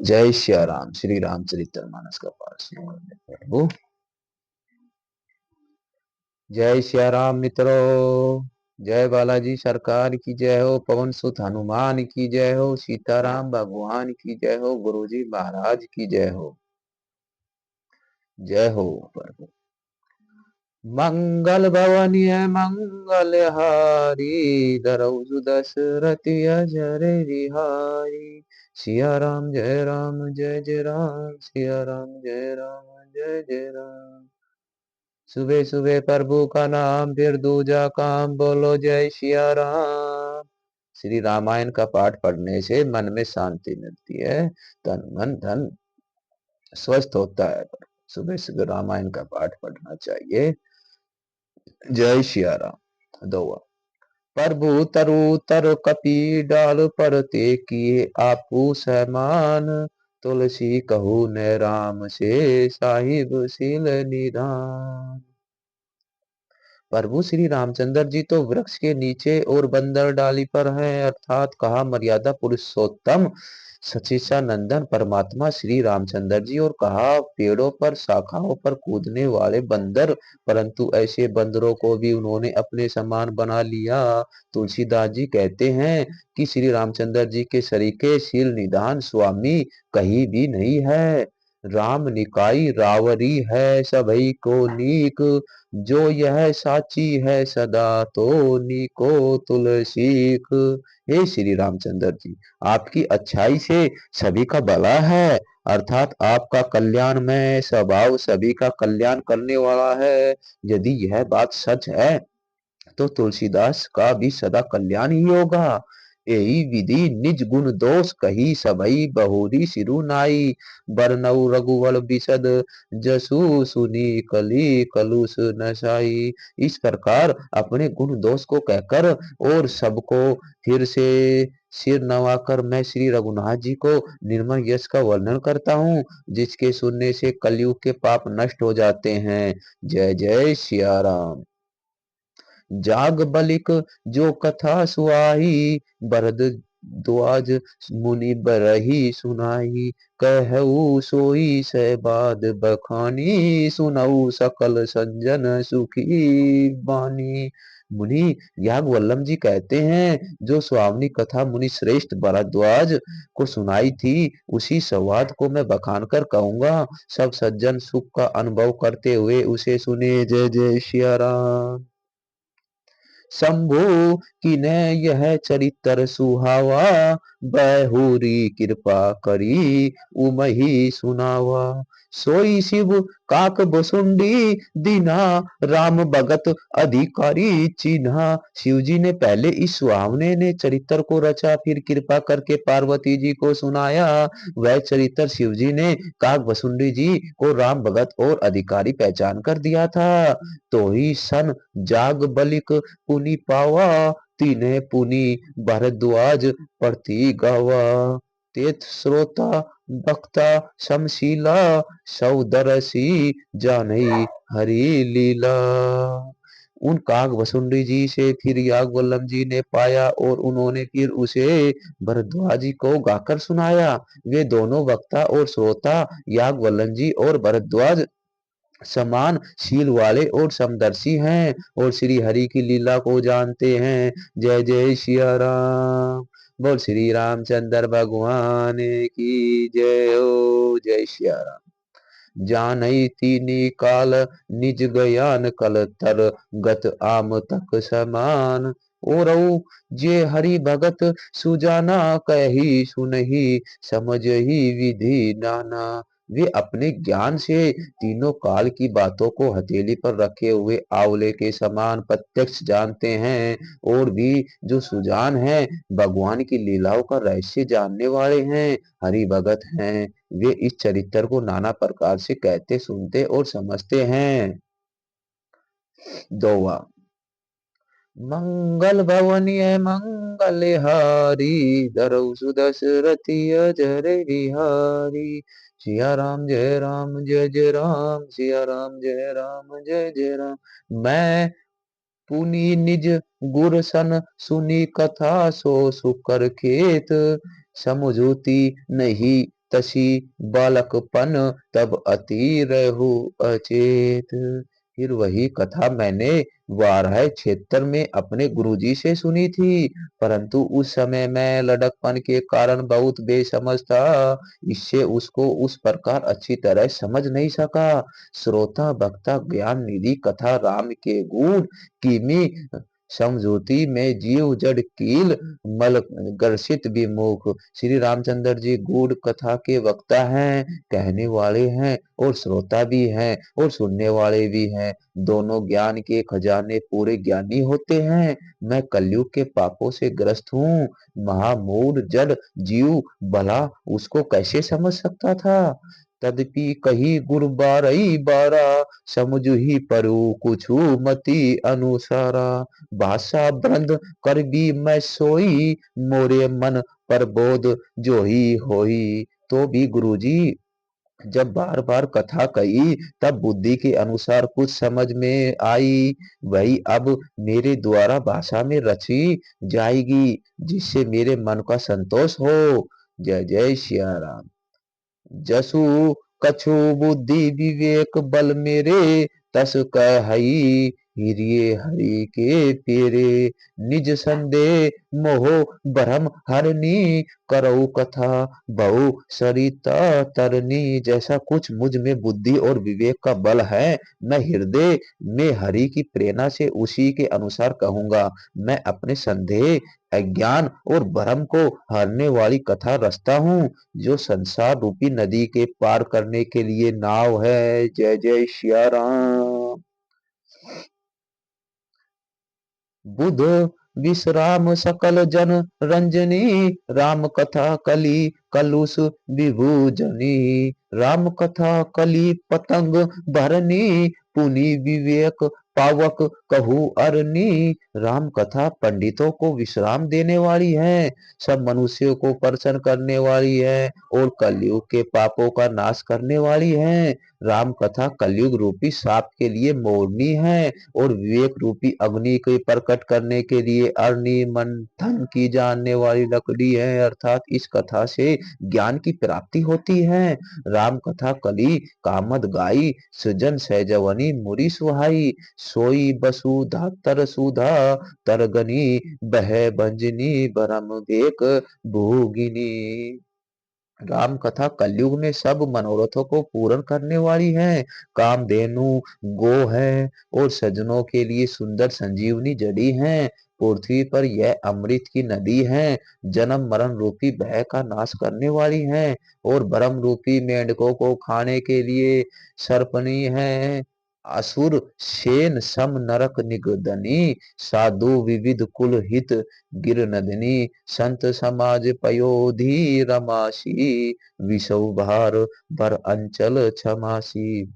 जय श्री राम। श्री रामचरितमानस का पाठ सुनो प्रभु। जय श्री राम मित्रों। जय बालाजी सरकार की जय हो। पवन सुत हनुमान की जय हो। सीताराम भगवान की जय हो। गुरुजी महाराज की जय हो। जय हो प्रभु। मंगल भवनीय मंगल हारी, दरौ दशरथ अजर बिहारी। सिया राम जय जय राम, सिया राम जय जय राम। सुबह सुबह प्रभु का नाम, फिर दूजा काम, बोलो जय सिया राम। श्री रामायण का पाठ पढ़ने से मन में शांति मिलती है, तन मन धन स्वस्थ होता है। सुबह सुबह रामायण का पाठ पढ़ना चाहिए। जय सिया राम। दो प्रभु तरु तर कपि डाल पर ते किए आपू सहमान। तुलसी कहू न राम से, साहिब सिल निधान। प्रभु श्री रामचंद्र जी तो वृक्ष के नीचे और बंदर डाली पर हैं, अर्थात कहा मर्यादा पुरुषोत्तम सचिचा नंदन परमात्मा श्री रामचंद्र जी, और कहा पेड़ों पर शाखाओं पर कूदने वाले बंदर, परंतु ऐसे बंदरों को भी उन्होंने अपने समान बना लिया। तुलसीदास जी कहते हैं कि श्री रामचंद्र जी के सरीके शील निधान स्वामी कहीं भी नहीं है। राम निकाई रावरी है सबई को नीक, जो यह साची है सदा तो नीको तुलसीक। हे श्री रामचंद्र जी, आपकी अच्छाई से सभी का भला है, अर्थात आपका कल्याणमय स्वभाव सभी का कल्याण करने वाला है। यदि यह बात सच है तो तुलसीदास का भी सदा कल्याण ही होगा। यही विधि निज गुण दोष कही सबई बहुरी सिरु नाई। बरनऊ रघुवर बिसद जसु सुनी कली कलुष नसाई। इस प्रकार अपने गुण दोष को कहकर और सबको फिर से सिर नवाकर मैं श्री रघुनाथ जी को निर्मल यश का वर्णन करता हूँ, जिसके सुनने से कलयुग के पाप नष्ट हो जाते हैं। जय जय सिया राम। जाग बलिक जो कथा सुआई, बरद द्वाज मुनि बरही सुनाई। कहऊ सोई सहबाद बखानी, सुनऊ सकल संजन सुखी बानी। मुनि याग वल्लभ जी कहते हैं, जो सुहावनी कथा मुनि श्रेष्ठ भरद्वाज को सुनाई थी, उसी संवाद को मैं बखान कर कहूंगा। सब सज्जन सुख का अनुभव करते हुए उसे सुने। जय जय सिया राम। शंभु किने यह चरित्र सुहावा, बहुरी कृपा करी उमहि सुनावा। सोई शिव काक बसुंडी, दीना राम भगत अधिकारी चिन्हा। शिव जी ने पहले इस सुहावने ने चरित्र को रचा, फिर कृपा करके पार्वती जी को सुनाया। वह चरित्र शिव जी ने काक बसुंडी जी को राम भगत और अधिकारी पहचान कर दिया था। तो ही सन जाग बलिक पुनि पावा, तीने पुनि भरद्वाज प्रति गावा। तेत श्रोता वक्ता समशीला, सौदरसी जानई हरि लीला। उन काग वसुंडी जी से फिर याग वल्लभ जी ने पाया और उन्होंने फिर उसे भरद्वाज जी को गाकर सुनाया। वे दोनों वक्ता और श्रोता याग वल्लभ जी और भरद्वाज समान शील वाले और समदर्शी हैं और श्री हरि की लीला को जानते हैं। जय जय सिया राम। बोल श्री रामचंद्र भगवान की जय हो। जय सिया राम। जानई तीनी काल निज गयान कल तर गत आम तक समान। ओरऊ जे हरि भगत सुजाना, कही सुनही समझ ही विधि नाना। वे अपने ज्ञान से तीनों काल की बातों को हथेली पर रखे हुए आंवले के समान प्रत्यक्ष जानते हैं, और भी जो सुजान हैं भगवान की लीलाओं का रहस्य जानने वाले हैं, हरि भगत हैं। वे इस चरित्र को नाना प्रकार से कहते सुनते और समझते हैं। दोवा मंगल भवनीय मंगल हारी, धरौ सुदशरथी अजर बिहारी। सिया राम जय जय राम, सिया राम जय जय राम। मैं पुनि निज गुर सन सुनी कथा, सो सुकर खेत समझोती नहीं तसी बालकपन तब अति रहु अचेत। फिर वही कथा मैंने वाराह क्षेत्र में अपने गुरुजी से सुनी थी, परंतु उस समय मैं लड़कपन के कारण बहुत बेसमझ था, इससे उसको उस प्रकार अच्छी तरह समझ नहीं सका। श्रोता वक्ता ज्ञान निधि कथा राम के गुण किमी समझौती में जीव जड़ कील मल ग्रसित विमुख। श्री रामचंद्र जी गूढ़ कथा के वक्ता हैं, कहने वाले हैं और श्रोता भी हैं और सुनने वाले भी हैं। दोनों ज्ञान के खजाने पूरे ज्ञानी होते हैं। मैं कलयुग के पापों से ग्रस्त हूँ, महामूढ़ जड़ जीव भला उसको कैसे समझ सकता था। तदपि कही गुरु बारई बारा, समुझ ही परु कुछु मति अनुसारा। भाषा बंद कर भी मैं सोई, मोरे मन पर बोध जो ही होई। तो भी गुरुजी जब बार बार कथा कही तब बुद्धि के अनुसार कुछ समझ में आई, वही अब मेरे द्वारा भाषा में रची जाएगी, जिससे मेरे मन का संतोष हो। जय जय सिया राम। जसु कछु बुद्धि विवेक बल मेरे, तस कह हई हिरिये हरि के पेरे। निज संदेह मोह भरम हरनी, करऊ कथा बहु सरिता तरनी। जैसा कुछ मुझ में बुद्धि और विवेक का बल है, मैं हृदय में हरि की प्रेरणा से उसी के अनुसार कहूंगा। मैं अपने संदेह अज्ञान और भ्रम को हरने वाली कथा रचता हूँ, जो संसार रूपी नदी के पार करने के लिए नाव है। जय जय सिया राम। बुध विश्राम सकल जन रंजनी, राम कथा कली कलुष विभूजनी। राम कथा कली पतंग भरनी, पुनि विवेक पावक कहू अरनी। राम कथा पंडितों को विश्राम देने वाली है, सब मनुष्यों को प्रसन्न करने वाली है और कलयुग के पापों का नाश करने वाली है। राम कथा कलयुग रूपी साप के लिए मोरनी है और विवेक रूपी अग्नि को प्रकट करने के लिए अग्नि मंथन की जाने वाली लकड़ी है, अर्थात इस कथा से ज्ञान की प्राप्ति होती है। राम कथा कली कामद गाई, सृजन सहजवनी मुरी सुहाई। सोई बसुधा तर सुधा तरगनी, बह भंजनी भरम भेक भूगिनी। राम कथा कलयुग में सब मनोरथों को पूर्ण करने वाली है। कामधेनु गो है और सज्जनों के लिए सुंदर संजीवनी जड़ी है। पृथ्वी पर यह अमृत की नदी है, जन्म मरण रूपी भय का नाश करने वाली है और ब्रह्म रूपी मेंढकों को खाने के लिए सर्पणी है। असुर सेन सम नरक निगदनी, साधु विविध कुल हित गिरनदनी। संत समाज पयोधी रमासी, विषौ भार भर अंचल क्षमासी।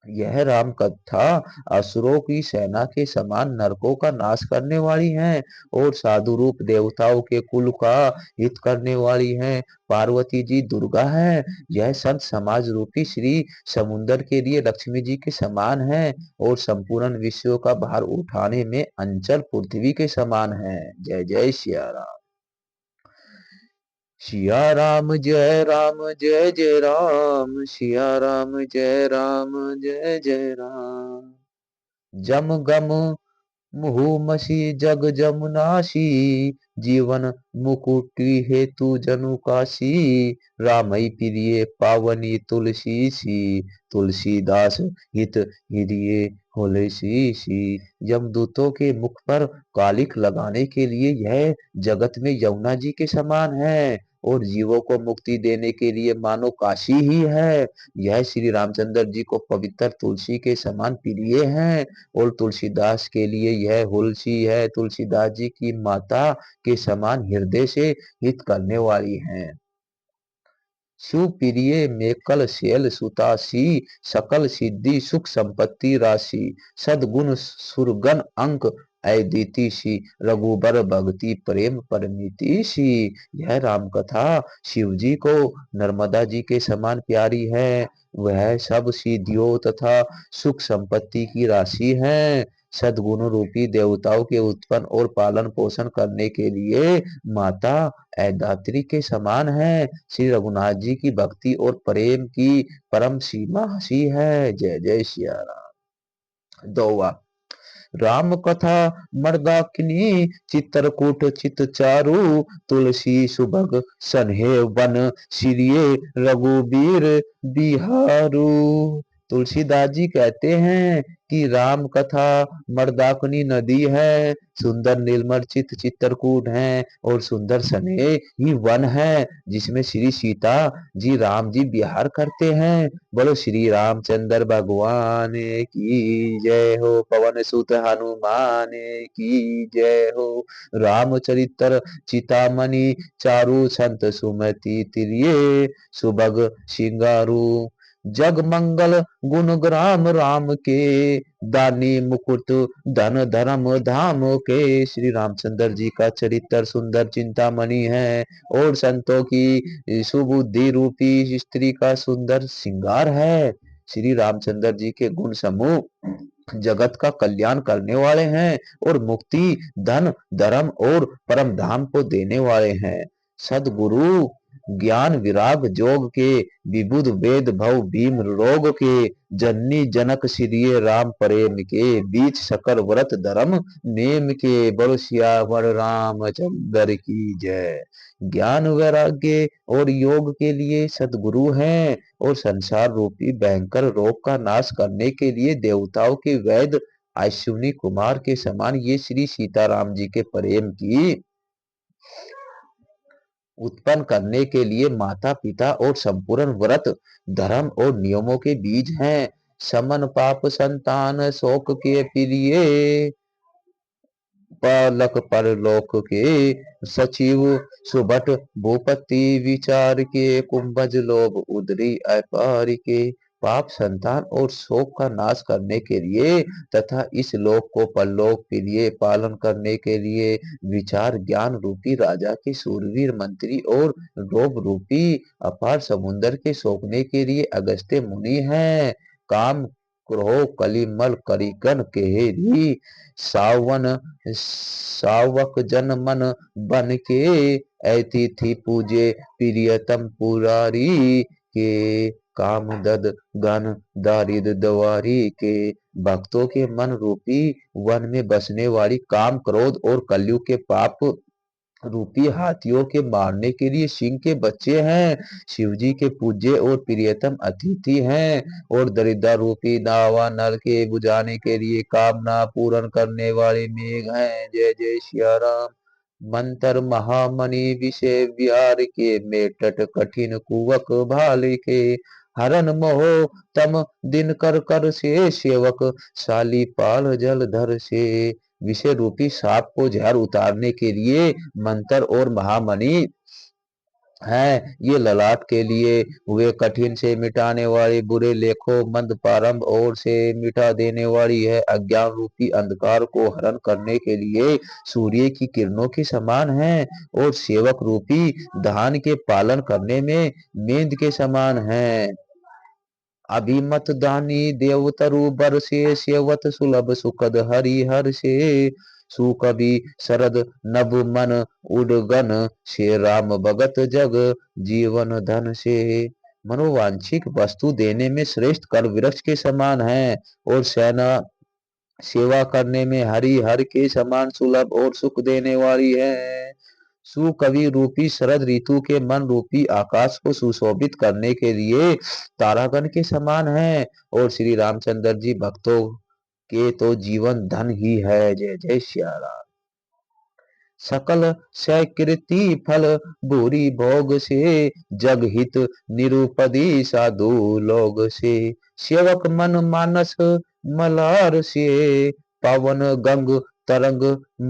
यह राम कथा असुरों की सेना के समान नरकों का नाश करने वाली है और साधु रूप देवताओं के कुल का हित करने वाली है। पार्वती जी दुर्गा है, यह संत समाज रूपी श्री समुन्दर के लिए लक्ष्मी जी के समान है और संपूर्ण विश्व का भार उठाने में अंचल पृथ्वी के समान है। जय जय सिया राम। सिया राम जय राम जय जय राम, सिया राम जय राम जय जय राम। जम गम मुहु मसी जग जमुनासी, जीवन मुकुटि हेतु जनु काशी। रामई प्रिय पावनी तुलसी सी, तुलसीदास हित हृदय होले सी सी। यमदूतों के मुख पर कालिक लगाने के लिए यह जगत में यमुना जी के समान है और जीवों को मुक्ति देने के लिए मानो काशी ही है। यह श्री रामचंद्र जी को पवित्र तुलसी के समान प्रिय है और तुलसीदास के लिए यह हुलसी है, तुलसीदास जी की माता के समान हृदय से हित करने वाली है। सुप्रिय मेकल शैल सुतासी, सकल सिद्धि सुख संपत्ति राशि। सदगुण सुरगन अंक अद्वितीय सी, रघुबर भक्ति प्रेम परमिति सी। यह राम कथा शिव जी को नर्मदा जी के समान प्यारी है। वह सब सिद्धियों तथा सुख संपत्ति की राशि है। सद्गुण रूपी देवताओं के उत्पन्न और पालन पोषण करने के लिए माता ऐदात्री के समान है। श्री रघुनाथ जी की भक्ति और प्रेम की परम सीमा हसी है। जय जय सिया राम। दोवा राम कथा मर्दाकिनी चित्रकूट चित चारु तुलसी सुभग सन्हे वन सिरिये रघुबीर बिहारू। तुलसीदास जी कहते हैं कि राम कथा मर्दाकिनी नदी है, सुंदर निर्मल चित चित्रकूट है और सुंदर सने ही वन है जिसमें श्री सीता जी राम जी विहार करते हैं। बोलो श्री रामचंद्र भगवान की जय हो। पवन सुत हनुमान की जय हो। रामचरित्र चितामणि चारु संत सुमति तिरिये सुभग सिंगारू। जग मंगल गुण ग्राम राम के दानी मुकुट धन धर्म धाम के। श्री रामचंद्र जी का चरित्र सुंदर चिंतामणि है और संतों की सुबुद्धि रूपी स्त्री का सुंदर श्रृंगार है। श्री रामचंद्र जी के गुण समूह जगत का कल्याण करने वाले हैं और मुक्ति धन धर्म और परम धाम को देने वाले हैं। सदगुरु ज्ञान विराग जोग के विबुध वेद भव भीम रोग के जननी जनक श्री राम प्रेम के बीच सकल व्रत धर्म नेम के। बल सियावर रामचंद्र की जय। ज्ञान वैराग्य और योग के लिए सदगुरु हैं और संसार रूपी भयंकर रोग का नाश करने के लिए देवताओं के वैद्य अश्विनी कुमार के समान ये श्री सीताराम जी के प्रेम की उत्पन्न करने के लिए माता पिता और संपूर्ण व्रत धर्म और नियमों के बीज हैं। समन पाप संतान शोक के प्रिय पालक परलोक के सचिव सुभट भूपति विचार के कुंभज लोभ उदरी अपार के। पाप संतान और शोक का नाश करने के लिए तथा इस लोक को परलोक के लिए पालन करने के लिए विचार ज्ञान रूपी राजा के सूरवीर मंत्री और लोभ रूपी अपार समुद्र के सोखने के लिए अगस्त्य मुनि हैं। काम क्रोह कलिमल करिकन केहरी सावन सावक जन मन बन के ऐति थी पूजे प्रियतम पुरारी के। काम दद गन दारिद दवारी के। भक्तों के मन रूपी वन में बसने वाली काम क्रोध और कलयुग के पाप रूपी हाथियों के मारने के लिए सिंह के बच्चे हैं। शिव जी के पूज्य और प्रियतम अतिथि हैं और दरिद्र रूपी दावा नल के बुझाने के लिए कामना पूर्ण करने वाले मेघ हैं। जय जय सिया राम। मंत्र महामणि विषय विहार के मेटट कठिन कुवक भाल के। हरन मोह तम दिन कर कर से सेवक शाली पाल जल धर से। विषय रूपी सांप को जहर उतारने के लिए मंत्र और महामणि है। ये ललाट के लिए हुए कठिन से मिटाने वाली बुरे लेखों मंद प्रारंभ और से मिटा देने वाली है। अज्ञान रूपी अंधकार को हरण करने के लिए सूर्य की किरणों के समान है और सेवक रूपी धान के पालन करने में मेंद के समान है। अभिमत दानी देवतरु बर से सेवत सुलभ सुखद हरिहर से। सुकवि शरद नभ मन उडगन से राम भगत जग जीवन धन से। मनोवांछिक वस्तु देने में श्रेष्ठ कर वृक्ष के समान है और सेना सेवा करने में हरिहर के समान सुलभ और सुख देने वाली है। सुकवि रूपी शरद ऋतु के मन रूपी आकाश को सुशोभित करने के लिए तारागण के समान है और श्री रामचंद्र जी भक्तों के तो जीवन धन ही है। जय जय सिया राम। सकल सकृति फल भूरी भोग से जग हित निरुपदी साधु लोग से। सेवक मन मानस मलार से पवन गंग तरंग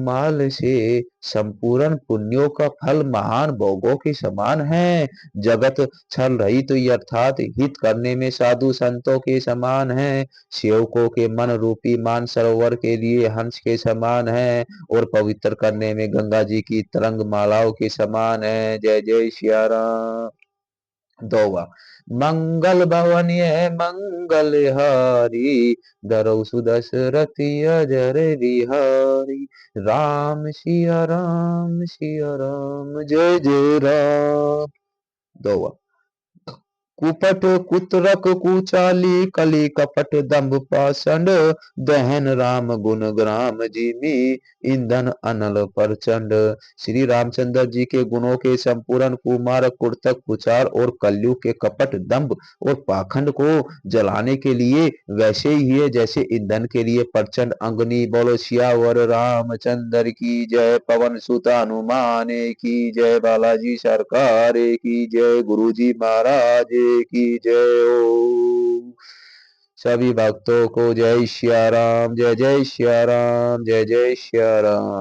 माल से। संपूर्ण पुण्यों का फल महान भोगों के समान है। जगत छल रहित अर्थात हित करने में साधु संतों के समान है। सेवकों के मन रूपी मान सरोवर के लिए हंस के समान है और पवित्र करने में गंगा जी की तरंग मालाओं के समान है। जय जय सिया राम। दोवा, मंगल भवन ये मंगल हारी, दरौ सुदशरथ अजर बिहारी। राम सिया राम जय जय राम। दोवा, कुपट कुतरक कुचाली कली कपट दंभ पाषंड, दहन राम गुण ग्राम जिमि, ईंधन अनल प्रचंड। श्री रामचंद्र जी के गुणों के संपूर्ण कुमार कुर्तक कुचार और कलयुग के कपट दंभ और पाखंड को जलाने के लिए वैसे ही है जैसे ईंधन के लिए प्रचंड अग्नि। बोलो सियावर रामचंद्र की जय, पवन सुत हनुमान की जय, बालाजी सरकार की जय, गुरु जी महाराज की जय हो। सभी भक्तों को जय श्या राम, जय जय श्या राम, जय जय श्या राम।